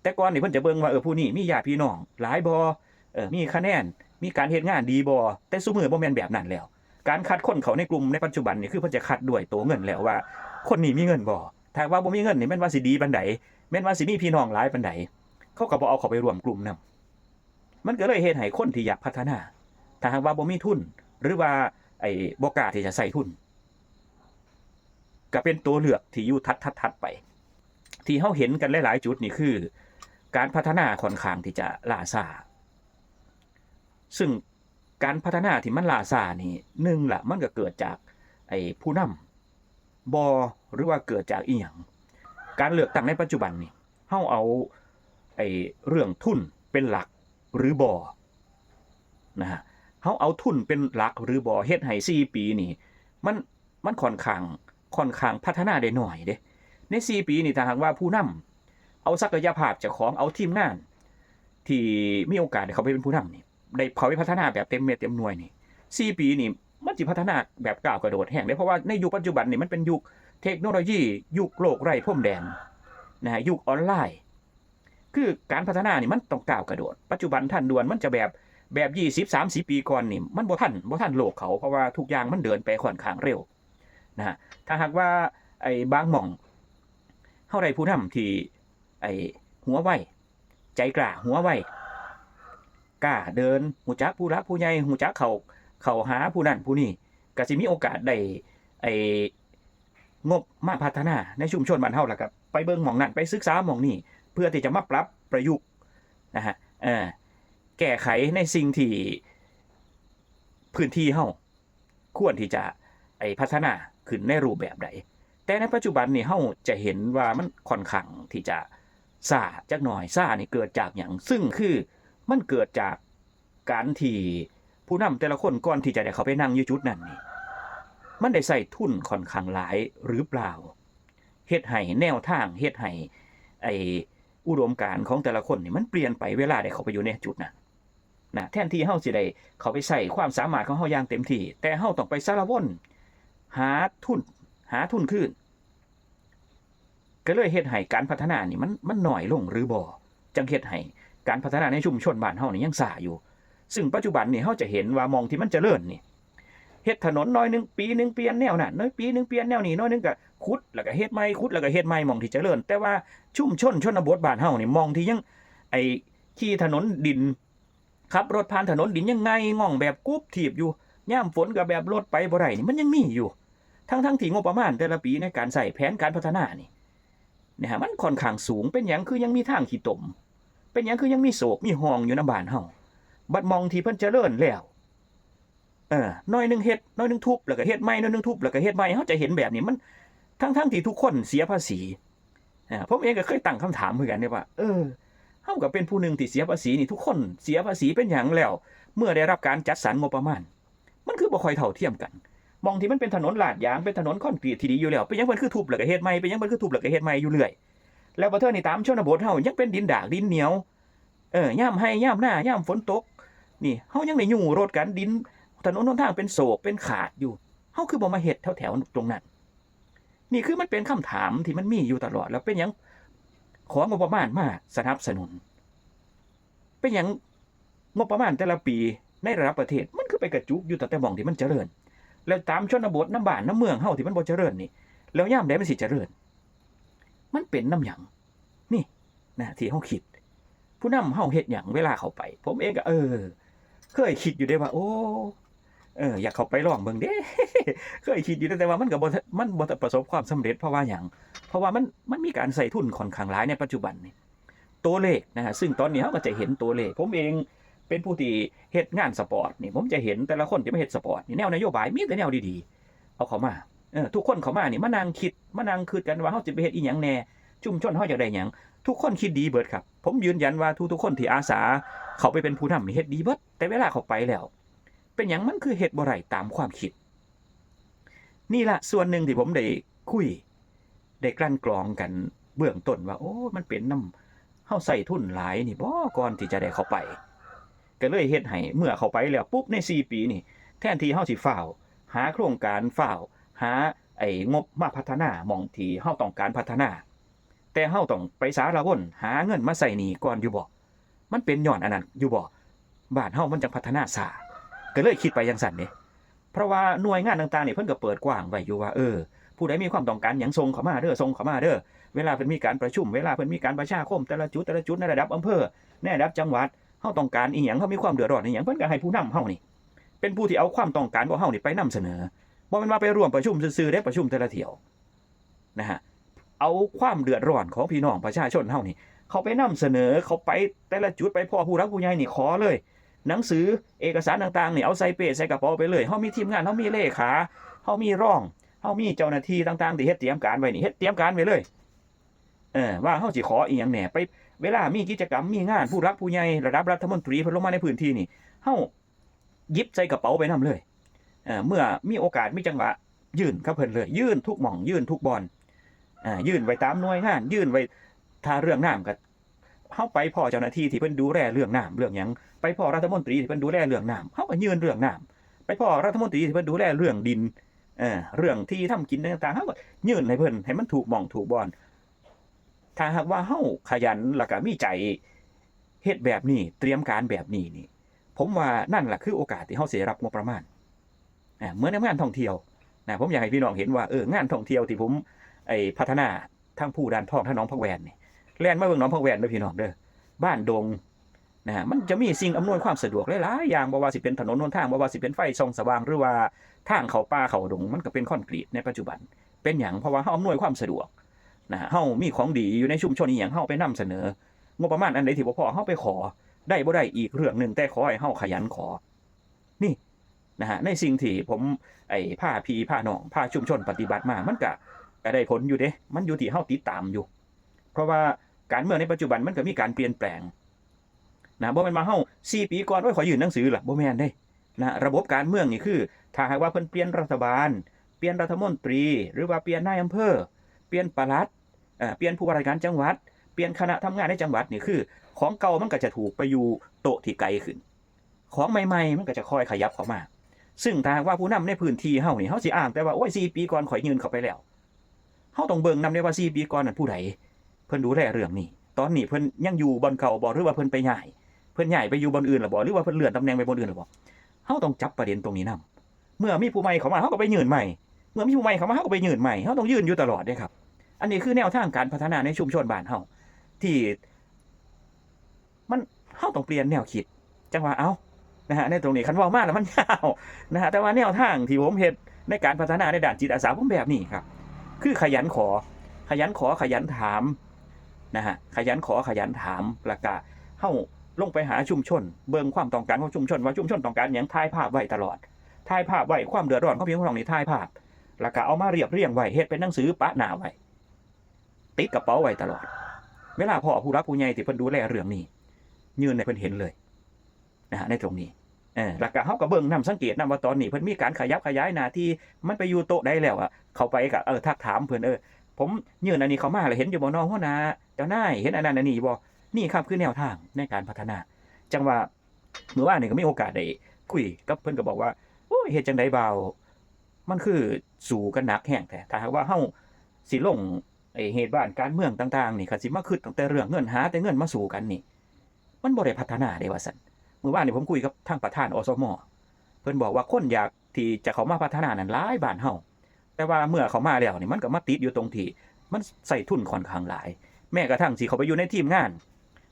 แต่ก่อนนี่เพิ่นจะเบิ่งว่าผู้นี้มีญาติพี่น้องหลายบ่มีคะแนนมีการเฮ็ดงานดีบ่แต่ซุมื้อบ่แม่นแบบนั้นแล้วการคัดคนเข้าในกลุ่มในปัจจุบันนี่คือเพิ่นจะคัดด้วยตัวเงินแล้วว่าคนนี้มีเงินบ่ถ้าว่าบ่มีเงินนี่แม่นว่าสิดีปานใดแม่นว่าสิมีพี่น้องหลายปานใดเขาก็บ่เอาเข้าไปร่วมกลุ่มนำมันก็เลยเฮ็ดให้คนที่อยากพัฒนาถ้าหากว่าบ่มีทุนหรือว่าบ่กล้าที่จะใช้ทุนก็เป็นตัวเลือกที่อยู่ถัดๆไปที่เฮาเห็นกันหลายๆจุดนี่คือการพัฒนาค่อนข้างที่จะล่าช้าซึ่งการพัฒนาที่มันล่าช้านี่1ล่ะมันก็เกิดจากผู้นำบ่หรือว่าเกิดจากอิหยังการเลือกตั้งในปัจจุบันนี่เฮาเอาเรื่องทุนเป็นหลักหรือบ่นะฮะเฮาเอาทุนเป็นหลักหรือบ่เฮ็ดให้4ปีนี่มันค่อนข้างพัฒนาได้น้อยเด้ใน4ปีนี่ถ้าหากว่าผู้นำเอาศักยภาพเจ้าของเอาทีมงานที่มีโอกาสได้เข้าไปเป็นผู้นำนี่ได้เข้าไปพัฒนาแบบเต็มเม็ดเต็มหน่วยนี่4ปีนี่มันสิพัฒนาแบบก้าวกระโดดแฮ่งเด้เพราะว่าในยุคปัจจุบันนี่มันเป็นยุคเทคโนโลยียุคโลกไร้พรมแดนนะฮะยุคออนไลน์คือการพัฒนานี่มันต้องก้าวกระโดดปัจจุบันทันด่วนมันจะแบบ20-30 ปีก่อนนี่มันบ่ทันโลกเขาเพราะว่าทุกอย่างมันเดินไปค่อนข้างเร็วนะฮะถ้าหากว่าบางหม่องเฮาได้ผู้นำที่หัวไวใจกล้าหัวไวกล้าเดินรู้จักผู้หลักผู้ใหญ่รู้จักเข้าหาผู้นั้นผู้นี้ก็สิมีโอกาสได้งบมาพัฒนาในชุมชนบ้านเฮาล่ะครับไปเบิ่งหม่องนั้นไปศึกษาหม่องนี้เพื่อที่จะมาปรับประยุกต์นะฮะแก้ไขในสิ่งที่พื้นที่เฮาควรที่จะพัฒนาขึ้นในรูปแบบใดแต่ในปัจจุบันนี่เฮาจะเห็นว่ามันค่อนข้างที่จะช้าจักหน่อยช้านี่เกิดจากหยังซึ่งคือมันเกิดจากการที่ผู้นำแต่ละคนก่อนที่จะได้เข้าไปนั่งอยู่จุดนั้นนี่มันได้ใช้ทุนค่อนข้างหลายหรือเปล่าเฮ็ดให้แนวทางเฮ็ดให้อุดมการณ์ของแต่ละคนนี่มันเปลี่ยนไปเวลาได้เข้าไปอยู่ในจุดนั้นนะแทนที่เฮาสิได้เข้าไปใช้ความสามารถของเฮาอย่างเต็มที่แต่เฮาต้องไปสารวนหาทุนคืนก็เลยเฮ็ดให้การพัฒนานี่มันน้อยลงหรือบ่จังเฮ็ดให้การพัฒนาในชุมชนบ้านเฮานี่ยังช้าอยู่ซึ่งปัจจุบันนี่เฮาจะเห็นว่ามองที่มันเจริญนี่เฮ็ดถนนน้อยนึงปีนึงเปลี่ยนแนวนั้นน้อยปีนึงเปลี่ยนแนวนี้น้อยนึงก็ขุดแล้วก็เฮ็ดใหม่ขุดแล้วก็เฮ็ดใหม่มองที่เจริญแต่ว่าชุมชนชนบทบ้านเฮานี่มองที่ยังขี่ถนนดินขับรถผ่านถนนดินยังไงง่องแบบกุบถีบอยู่ยามฝนก็แบบรถไปบ่ได้นี่มันยังมีอยู่ทั้งที่งบประมาณแต่ละปีในการใช้แผนการพัฒนานี่นะฮะมันค่อนข้างสูงเป็นหยังคือยังมีทางขี้ตมเป็นหยังคือยังมีโศกมีห้องอยู่ในบ้านเฮาบัดมองที่เพิ่นเจริญแล้วน้อยนึงเฮ็ดน้อยนึงทุบแล้วก็เฮ็ดใหม่น้อยนึงทุบแล้วก็เฮ็ดใหม่เฮาจะเห็นแบบนี้มันทั้งที่ทุกคนเสียภาษีผมเองก็เคยตั้งคำถามเหมือนกันว่าเฮาก็เป็นผู้หนึ่งที่เสียภาษีนี่ทุกคนเสียภาษีเป็นหยังแล้วเมื่อได้รับการจัดสรรงบประมาณมันคือบ่ค่อยเท่าเทียมกันมองที่มันเป็นถนนลาดยางเป็นถนนคอนกรีตที่ดีอยู่แล้วเป็นหยังเพิ่นคือทุบแล้วก็เฮ็ดใหม่เป็นหยังเพิ่นคือทุบแล้วก็เฮ็ดใหม่อยู่เรื่อยแล้วบ่เทิงนี่ตามชนบทเฮายังเป็นดินดากดินเหนียวยามให้ยามหน้ายามฝนตกนี่เฮายังได้ยู่รถกันดินถนนหนทางเป็นโศกเป็นขาดอยู่เฮาคือบ่มาเฮ็ดแถวๆตรงนั้นนี่คือมันเป็นคำถามที่มันมีอยู่ตลอดแล้วเป็นหยังของงบประมาณมาสนับสนุนเป็นหยังงบประมาณแต่ละปีในระดับประเทศมันคือไปกระจุกอยู่แต่หม่องที่มันเจริญแล้วตามชนบทน้ำบ้านน้ำเมืองเฮาที่มันบ่เจริญนี่แล้วยามใดมันสิเจริญมันเป็นน้ำหยังนี่นะที่เฮาคิดผู้นำเฮาเฮ็ดหยังเวลาเข้าไปผมเองก็เคยคิดอยู่เด้ว่าโอ้อยากเข้าไปลองเบิ่งเด้เคยคิดอยู่แต่ว่ามันก็บ่ประสบความสำเร็จเพราะว่าหยังเพราะว่ามันมีการใส่ทุนค่อนข้างหลายในปัจจุบันนี่ตัวเลขนะฮะซึ่งตอนนี้เฮาก็จะเห็นตัวเลขผมเองเป็นผู้ที่เฮ็ดงานสปอร์ตนี่ผมจะเห็นแต่ละคนที่มาเฮ็ดสปอร์ตนี่แนวนโยบายมีแต่แนวดีๆเอาเข้ามาทุกคนเข้ามานี่มานั่งคิดกันว่าเฮาสิไปเฮ็ดอีหยังแหน่ชุมชนเฮาอยากได้หยังทุกคนคิดดีเบิดครับผมยืนยันว่าทุกคนที่อาสาเข้าไปเป็นผู้นำนี่เฮ็ดดีเบิดแต่เวลาเข้าไปแล้วเป็นหยังมันคือเฮ็ดบ่ได้ตามความคิดนี่ล่ะส่วนหนึ่งที่ผมได้คุยได้กลั่นกรองกันเบื้องต้นว่าโอ้มันเป็นนำเฮาใช้ทุนหลายนี่บ่ก่อนที่จะได้เข้าไปก็เลยเฮ็ดให้เมื่อเข้าไปแล้วปุ๊บใน4ปีนี่แทนที่เฮาสิฟ้าวหาโครงการฟ้าวหา งบมาพัฒนาหม่องที่เฮาต้องการพัฒนา แต่เฮาต้องไปสารวนหาเงินมาใส่หนี้ก่อนอยู่บ่มันเป็นย้อนอันนั้นอยู่บ่บ้านเฮามันจังพัฒนาช้าก็เลยคิดไปจังซั่นเด้เพราะว่าหน่วยงานต่างๆนี่เพิ่นก็เปิดกว้างไว้อยู่ว่าผู้ใดมีความต้องการหยังส่งเข้ามาเด้อส่งเข้ามาเด้อเวลาเพิ่นมีการประชุมเวลาเพิ่นมีการประชาคมแต่ละจุดในระดับอำเภอในระดับจังหวัดเฮาต้องการอีหยังเฮามีความเดือดร้อนอีหยังเพิ่นก็ให้ผู้นำเฮานี่เป็นผู้ที่เอาความต้องการของเฮานี่ไปนำเสนอบ่แม่นว่าไปร่วมประชุมซื่อๆได้ประชุมแต่ละเที่ยวนะฮะเอาความเดือดร้อนของพี่น้องประชาชนเฮานี่เขาไปนำเสนอเขาไปแต่ละจุดไปพ่อผู้รักผู้ใหญ่นี่ขอเลยหนังสือเอกสารต่างๆนี่เอาใส่เป้ใส่กระเป๋าไปเลยเฮามีทีมงานเฮามีเลขาเฮามีรองเฮามีเจ้าหน้าที่ต่างๆที่เฮ็ดเตรียมการไว้นี่เฮ็ดเตรียมการไว้เลยว่าเฮาสิขออีหยังแหน่ไปเวลามีกิจกรรมมีงานผู้รักผู้ใหญ่ระดับรัฐมนตรีเพิ่นลงมาในพื้นที่นี่เฮาหยิบใส่กระเป๋าไปนำเลยเมื่อมีโอกาสมีจังหวะยื่นกับเพิ่นเลยยื่นทุกหม่องยื่นทุกบอนยื่นไว้ตามหน่วยงานยื่นไว้ถ้าเรื่องน้ำก็เฮาไปพ่อเจ้าหน้าที่ที่เพิ่นดูแลเรื่องน้ำเรื่องหยังไปพ่อรัฐมนตรีที่เพิ่นดูแลเรื่องน้ำเฮาก็ยื่นเรื่องน้ำไปพ่อรัฐมนตรีที่เพิ่นดูแลเรื่องดินเรื่องที่ทำกินต่างๆเฮาก็ยื่นให้เพิ่นให้มันถูกหม่องถูกบอนถ้าหากว่าเฮาขยันแล้วก็มีใจเฮ็ดแบบนี้เตรียมการแบบนี้นี่ผมว่านั่นล่ะคือโอกาสที่เฮาสิได้รับงบประมาณเหมือนในงานท่องเที่ยวนะผมอยากให้พี่น้องเห็นว่างานท่องเที่ยวที่ผมพัฒนาทางผู้ด่านทองทางหนองผักแวนนี่แล่นมาเบิ่งหนองผักแวนเด้อพี่น้องเด้อบ้านดงนะฮะมันจะมีสิ่งอำนวยความสะดวกหลายๆอย่างบ่ว่าสิเป็นถนนหนทางบ่ว่าสิเป็นไฟส่องสว่างหรือว่าทางเข้าป่าเข้าดงมันก็เป็นคอนกรีตในปัจจุบันเป็นหยังเพราะว่าเฮาอำนวยความสะดวกนะเฮามีของดีอยู่ในชุมชนอีหยังเฮาไปนำเสนองบประมาณอันใดที่บ่พอเฮาไปขอได้บ่ได้อีกเรื่องนึงแต่ขอให้เฮาขยันขอนี่นะฮะในสิ่งที่ผมพาพี่พาน้องพาชุมชนปฏิบัติมามันก็ได้ผลอยู่เด้มันอยู่ที่เฮาติดตามอยู่เพราะว่าการเมืองในปัจจุบันมันก็มีการเปลี่ยนแปลงนะบ่แม่นมาเฮา4ปีก่อนโอ้ยขอยื่นหนังสือล่ะบ่แม่นเด้นะระบบการเมืองนี่คือถ้าหากว่าเพิ่นเปลี่ยนรัฐบาลเปลี่ยนรัฐมนตรีหรือว่าเปลี่ยนนายอำเภอเปลี่ยนปลัดเปลี่ยนผู้ว่าราชการจังหวัดเปลี่ยนคณะทำงานในจังหวัดนี่คือของเก่ามันก็จะถูกไปอยู่โต๊ะที่ไกลขึ้นของใหม่ๆมันก็จะค่อยขยับเข้ามาซึ่งถ้าหากว่าผู้นำในพื้นที่เฮานี่เฮาสิอ้างแต่ว่าโอ้ย4ปีก่อนข่อยยื่นเข้าไปแล้วเฮาต้องเบิ่งนำได้ว่า4ปีก่อนนั้นผู้ใดเพิ่นดูแลเรื่องนี้ตอนนี้เพิ่นยังอยู่บ่อนเก่าบ่หรือว่าเพิ่นไปย้ายเพิ่นย้ายไปอยู่บ่อนอื่นล่ะบ่หรือว่าเพิ่นเลื่อนตำแหน่งไปบ่อนอื่นล่ะบ่เฮาต้องจับประเด็นตรงนี้นำเมื่อมีผู้ใหม่เข้ามาเฮาก็ไปยื่นใหม่เมื่อมีผู้ใหม่เข้ามาเฮาก็ไปยื่นใหม่เฮาต้องยื่นอยู่ตลอดเด้ครับอันนี้คือแนวทางการพัฒนาในชุมชนบ้านเฮาที่มันเฮาต้องเปลี่ยนแนวคิดจังว่าเอ้านะฮะในตรงนี้คันเว้ามาแล้วมันยาวนะฮะแต่ว่าแนวทางที่ผมเฮ็ดในการพัฒนาในด้านจิตอาสาผมแบบนี้ครับคือขยันขอขยันถามนะฮะขยันขอขยันถามแล้วก็เฮาลงไปหาชุมชนเบิ่งความต้องการของชุมชนว่าชุมชนต้องการหยังถ่ายภาพไว้ตลอดถ่ายภาพไว้ความเดือดร้อนของพี่น้องนี่ถ่ายภาพแล้วก็เอามาเรียบเรียงไว้เฮ็ดเป็นหนังสือปะหน้าไว้ติดกระเป๋าไว้ตลอดเวลาพ่อผู้รักผู้ใหญ่ที่เพิ่นดูแลเรื่องนี้ยืนให้เพิ่นเห็นเลยนะฮะในตรงนี้แล้วก็เฮาก็เบิ่งนำสังเกตนำว่าตอนนี้เพิ่นมีการขยับขยายหน้าที่มันไปอยู่โต๊ะได้แล้วอ่ะเข้าไปก็ทักถามเพิ่นผมยื่นอันนี้เข้ามาแล้วเห็นอยู่บ่น้องหัวหน้าเจ้านายเห็นอันนั้นอันนี้บ่นี่ครับคือแนวทางในการพัฒนาจังว่าเมื่อวานนี่ก็มีโอกาสได้คุยกับเพิ่นก็บอกว่าโอ้ยเฮ็ดจังได๋บ่าวมันคือสู้กันหนักแฮงแท้ถ้าหากว่าเฮาสิลงเหตุบ้านการเมืองต่างๆนี่ก็สิมาคิดตั้งแต่เรื่องเงินหาแต่เงินมาสู้กันนี่มันบ่ได้พัฒนาเด้ว่าซั่นเมื่อวานนี่ผมคุยกับทางประธานอสมเพิ่นบอกว่าคนอยากที่จะเข้ามาพัฒนานั้นหลายบ้านเฮาแต่ว่าเมื่อเขามาแล้วนี่มันก็มาติดอยู่ตรงที่มันใส่ทุนค่อนข้างหลายแม้กระทั่งสิเขาไปอยู่ในทีมงาน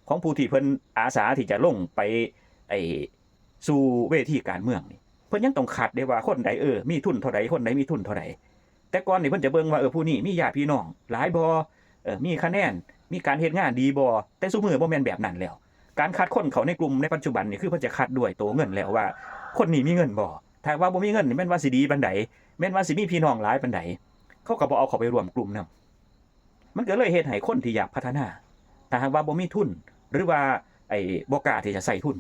ของผู้ที่เพิ่นอาสาที่จะลงไปสู่เวทีการเมืองนี่เพิ่นยังต้องคัดได้ว่าคนใดมีทุนเท่าใดคนใดมีทุนเท่าใดแต่ก่อนนี่เพิ่นจะเบิ่งว่าผู้นี้มีญาติพี่น้องหลายบ่มีคะแนนมีการเฮ็ดงานดีบ่แต่ซุมื้อบ่แม่นแบบนั้นแล้วการคัดคนเขาในกลุ่มในปัจจุบันนี่คือเพิ่นจะคัดด้วยตัวเงินแล้วว่าคนนี้มีเงินบ่ถ้าว่าบ่มีเงินนี่แม่นว่าสิดีปานใดแม่นว่าสิมีพี่น้องหลายปานใดเขาก็บ่เอาเขาไปร่วมกลุ่มนำมันก็เลยเฮ็ดให้คนที่อยากพัฒนาถ้าหากว่าบ่มีทุนหรือว่าบ่กล้าที่จะใส่ทุน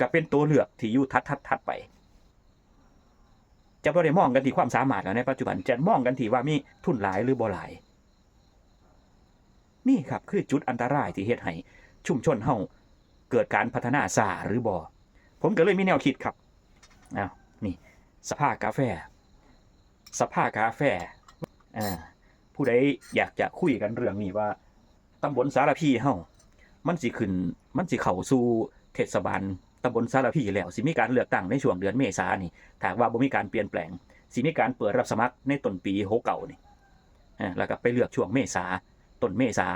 ก็เป็นตัวเลือกที่อยู่ถัดไปจะบ่ได้มองกันที่ความสามารถแล้วในปัจจุบันจะมองกันที่ว่ามีทุนหลายหรือบ่หลายนี่ครับคือจุดอันตรายที่เฮ็ดให้ชุมชนเฮาเกิดการพัฒนาช้าหรือบ่ผมก็เลยมีแนวคิดครับอ้าวนี่สภากาแฟ ผู้ใดอยากจะคุยกันเรื่องนี้ว่าตำบลสารพีเฮามันสิเข้าสู่เทศบาลตำบลสารพีแล้วสิมีการเลือกตั้งในช่วงเดือนเมษายนนี่ถ้าว่าบ่มีการเปลี่ยนแปลงสิมีการเปิดรับสมัครในต้นปี69นี่แล้วก็ไปเลือกช่วงเมษาต้นเมษา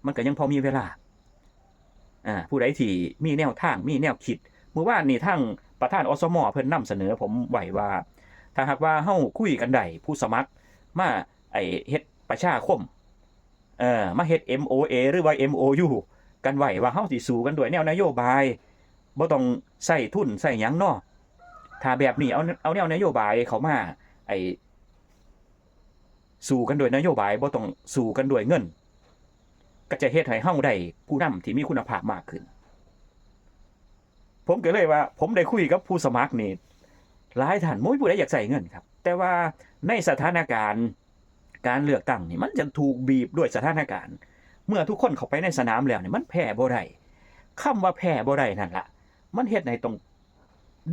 มันก็ยังพอมีเวลาผู้ใดที่มีแนวทางมีแนวคิดเมื่อวานนี้ทางประธานอสมเพิ่นนำเสนอผมไว้ว่าถ้าหากว่าเฮาคุยกันได้ผู้สมัครมาเฮ็ดประชาคมมาเฮ็ด MOA หรือว่า MOU กันไว้ว่าเฮาสิสู้กันด้วยแนวนโยบายบ่ต้องใช้ทุนใช้หยังเนาะถ้าแบบนี้เอาแนวนโยบายเข้ามาสู้กันด้วยนโยบายบ่ต้องสู้กันด้วยเงินก็จะเฮ็ดให้เฮาได้ผู้นำที่มีคุณภาพมากขึ้นผมก็เลยว่าผมได้คุยกับผู้สมัครนี่หลายท่านบ่มีผู้ใดอยากใช้เงินครับแต่ว่าในสถานการณ์การเลือกตั้งนี่มันจะถูกบีบด้วยสถานการณ์เมื่อทุกคนเข้าไปในสนามแล้วนี่มันแพ้บ่ได้คำว่าแพ้บ่ได้นั่นล่ะมันเฮ็ดให้ต้อง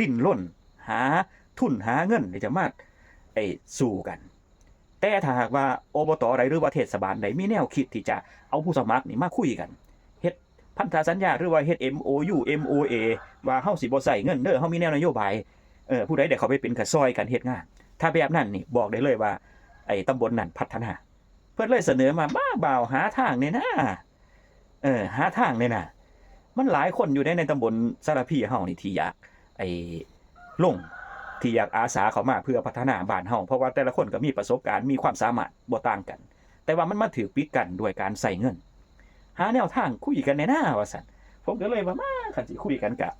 ดิ้นรนหาทุนหาเงินที่จะมาสู้กันแต่ถ้าหากว่าอบตใดหรือว่าเทศบาลใดมีแนวคิดที่จะเอาผู้สมัครนี่มาคุยกันเฮ็ดพันธสัญญาหรือว่าเฮ็ด MOU MOA ว่าเฮาสิบ่ใช้เงินเด้อเฮามีแนวนโยบายผู้ใดได้เข้าไปเป็นกระซอยกันเฮ็ดงานถ้าแบบนั้นนี่บอกได้เลยว่าตำบลนั้นพัฒนาเพิ่นเลยเสนอมาบ้าบ่าวหาทางนี่นะหาทางนี่นะมันหลายคนอยู่ในตำบลสารพีเฮานี่ที่อยากลงที่อยากอาสาเข้ามาเพื่อพัฒนาบ้านเฮาเพราะว่าแต่ละคนก็มีประสบการณ์มีความสามารถบ่ต่างกันแต่ว่ามันมาถูกปิดกั้นด้วยการใช้เงินหาแนวทางคุยกันแน่นาว่าซั่นผมก็เลยว่ามาคันสิคุยกันกะ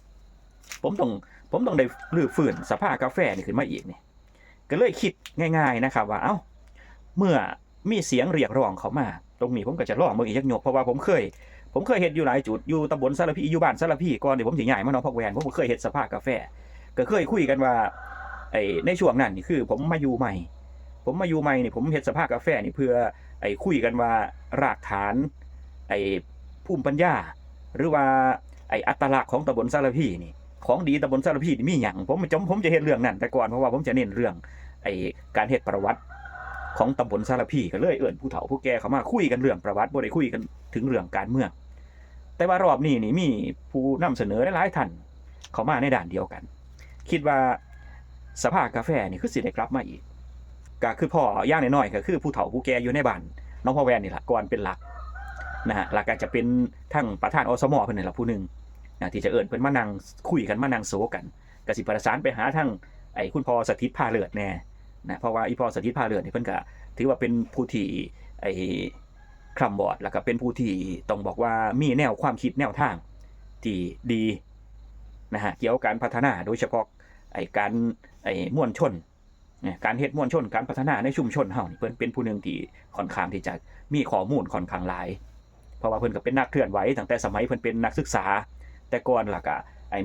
ผมต้องได้รื้อฟื้นสภากาแฟนี่ขึ้นมาอีกนี่ก็เลยคิดง่ายๆนะครับว่าเอ้าเมื่อมีเสียงเรียกร้องเข้ามาตรงนี้ผมก็จะลองเบิ่งอีกจักยกเพราะว่าผมเคยเฮ็ดอยู่หลายจุดอยู่ตำบลสารพีอยู่บ้านสารพีก่อนที่ผมสิย้ายมาหนองผักแวนผมก็เคยเฮ็ดสภากาแฟก็เคยคุยกันว่าในช่วงนั้นนี่คือผมมาอยู่ใหม่นี่ผมเฮ็ดสภากาแฟนี่เพื่อคุยกันว่ารากฐานภูมิปัญญาหรือว่าอัตลักษณ์ของตำบลสารพีนี่ของดีตำบลสารพีนี่มีหยังผมจะเฮ็ดเรื่องนั้นแต่ก่อนเพราะว่าผมจะเน้นเรื่องการเฮ็ดประวัติของตำบลสารพีก็เลยเอิ้นผู้เฒ่าผู้แก่เข้ามาคุยกันเรื่องประวัติบ่ได้คุยกันถึงเรื่องการเมืองแต่ว่ารอบนี้นี่มีผู้นำเสนอหลายๆท่านเข้ามาในด้านเดียวกันคิดว่าสภากาแฟนี่คือสิได้กลับมาอีกก็คือพ่อย่างน้อยๆก็คือผู้เฒ่าผู้แก่อยู่ในบ้านน้องพ่อแวนนี่ล่ะก่อนเป็นหลักนะฮะหลักก็จะเป็นทั้งประธานอสมเพิ่นนี่ล่ะผู้นึงที่จะเอิ้นเพิ่นมานั่งคุยกันมานั่งโซกันก็สิประสานไปหาทั้งคุณพ่อสถิตพาเลิศแน่นะเพราะว่าอีพ่อสถิตพาเลิศนี่เพิ่นก็ถือว่าเป็นผู้ที่คร่ำบอดแล้วก็เป็นผู้ที่ต้องบอกว่ามีแนวความคิดแนวทางที่ดีนะฮะเกี่ยวกับการพัฒนาโดยเฉพาะการมวลชนการเฮ็ดมวลชนการพัฒนาในชุมชนเฮานี่เพิ่นเป็นผู้นึงที่ค่อนข้างที่จะมีข้อมูลค่อนข้างหลายเพราะว่าเพิ่นก็เป็นนักเคลื่อนไหวตั้งแต่สมัยเพิ่นเป็นนักศึกษาแต่ก่อนล่ะก็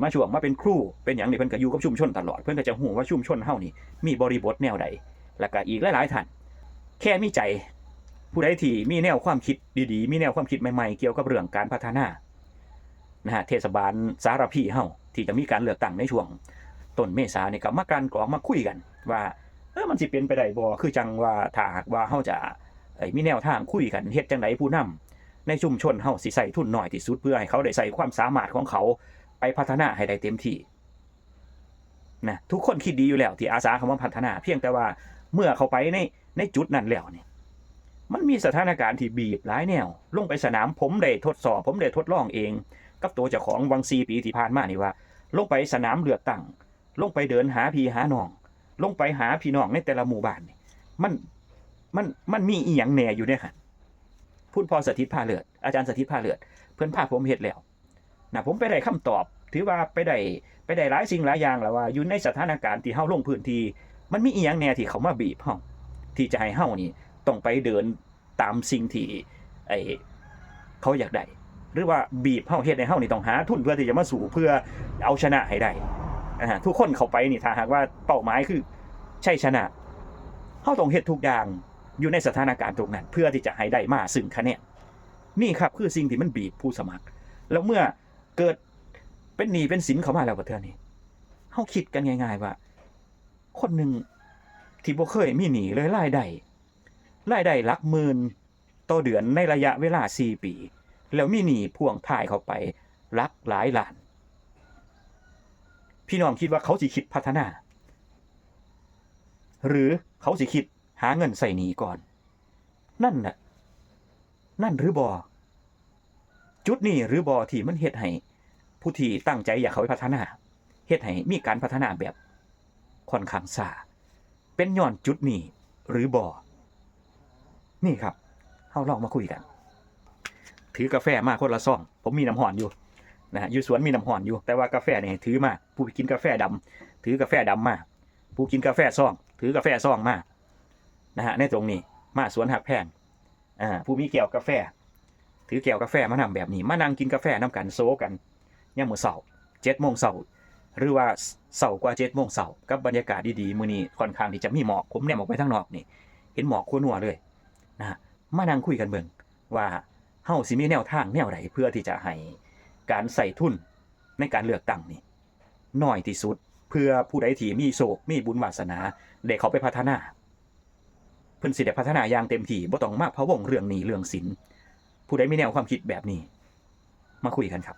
มาช่วงมาเป็นครูเป็นหยังนี่เพิ่นก็อยู่กับชุมชนตลอดเพิ่นก็จะฮู้ว่าชุมชนเฮานี่มีบริบทแนวใดแล้วก็อีกหลายๆท่านแค่มีใจผู้ใดที่มีแนวความคิดดีๆมีแนวความคิดใหม่ๆเกี่ยวกับเรื่องการพัฒนานะฮะเทศบาลสารพีเฮาที่จะมีการเลือกตั้งในช่วงต้นเมษายนนี่ก็มากันกรองมาคุยกันว่ามันสิเป็นไปได้บ่คือจังว่าถ้าหากว่าเฮาจะมีแนวทางคุยกันเฮ็ดจังไดผู้นำในชุมชนเฮาสิใส่ทุนน้อยที่สุดเพื่อให้เขาได้ใส่ความสามารถของเขาไปพัฒนาให้ได้เต็มที่นะทุกคนคิดดีอยู่แล้วที่อาสาเข้ามาพัฒนาเพียงแต่ว่าเมื่อเขาไปในจุดนั้นแล้วนี่มันมีสถานการณ์ที่บีบหลายแนวลงไปสนามผมได้ทดสอบผมได้ทดลองเองกับตัวเจ้าของวัง4 ปีที่ผ่านมานี่ว่าลงไปสนามเลือกตั้งลงไปเดินหาพี่หาน้องลงไปหาพี่น้องในแต่ละหมู่บ้านนี่มันมีอีหยังแหน่อยู่เนี่ยค่ะพูดพอสถิตพาเลือดอาจารย์สถิตพาเลือดเพิ่นพาผมเฮ็ดแล้วนะผมไปได้คำตอบถือว่าไปได้หลายสิ่งหลายอย่างแล้วว่าอยู่ในสถานการณ์ที่เฮาลงพื้นที่มันมีอีหยังแหน่ที่เขามาบีบเฮาที่จะให้เฮานี่ต้องไปเดินตามสิ่งที่เขาอยากได้หรือว่าบีบเฮาเฮ็ดให้เฮานี่ต้องหาทุนเพื่อที่จะมาสู้เพื่อเอาชนะให้ได้ทุกคนเข้าไปนี่ถ้าหากว่าเป้าหมายคือชัยชนะเฮาต้องเฮ็ดทุกอย่างอยู่ในสถานการณ์ตรงนั้นเพื่อที่จะให้ได้มาซึ่งคะแนนนี่ครับคือสิ่งที่มันบีบผู้สมัครแล้วเมื่อเกิดเป็นหนี้เป็นสินเข้ามาแล้วประเทศนี้เฮาคิดกันง่ายๆว่าคนนึงที่บ่เคยมีหนี้เลยรายได้ รายได้หลักหมื่นต่อเดือนในระยะเวลา4 ปีแล้วมีหนี้พ่วงท้ายเข้าไปหลักหลายล้านพี่น้องคิดว่าเขาสิคิดพัฒนา หรือเขาสิคิดหาเงินใส่หนี้ก่อนนั่นน่ะนั่นหรือบอจุดนี้หรือบอที่มันเฮ็ดให้ผู้ที่ตั้งใจอยากเข้าไปพัฒนาเฮ็ดให้มีการพัฒนาแบบค่อนข้างช้าเป็นย้อนจุดนี้หรือบอนี่ครับเฮาลองมาคุยกันถือกาแฟมาคนละซองผมมีน้ำหอนอยู่นะฮะอยู่สวนมีน้ำหอนอยู่แต่ว่ากาแฟนี่ถือมาผู้กินกาแฟดำถือกาแฟดำมาผู้กินกาแฟซองถือกาแฟซองมานะฮะในตรงนี้มาสวนหักแพงผู้มีแก้วกาแฟถือแก้วกาแฟมานำแบบนี้มานั่งกินกาแฟน้ำกันโซกันยามมื้อเช้า7 โมงเช้าหรือว่าเช้ากว่า7 โมงเช้ากับบรรยากาศดีๆมื้อนี้ค่อนข้างที่จะมีหมอกผมแนมออกไปทางนอกนี่เห็นหมอกคั่วนัวเลยนะฮะมานั่งคุยกันเบิ่งว่าเฮาสิมีแนวทางแนวใดเพื่อที่จะให้การใส่ทุนในการเลือกตั้งนี่น้อยที่สุดเพื่อผู้ใดที่มีโชคมีบุญวาสนาได้เขาไปพัฒนาเพิ่นสิได้พัฒนาอย่างเต็มที่บ่ต้องมาพะวงเรื่องหนี้เรื่องสินผู้ใดมีแนวความคิดแบบนี้มาคุยกันครับ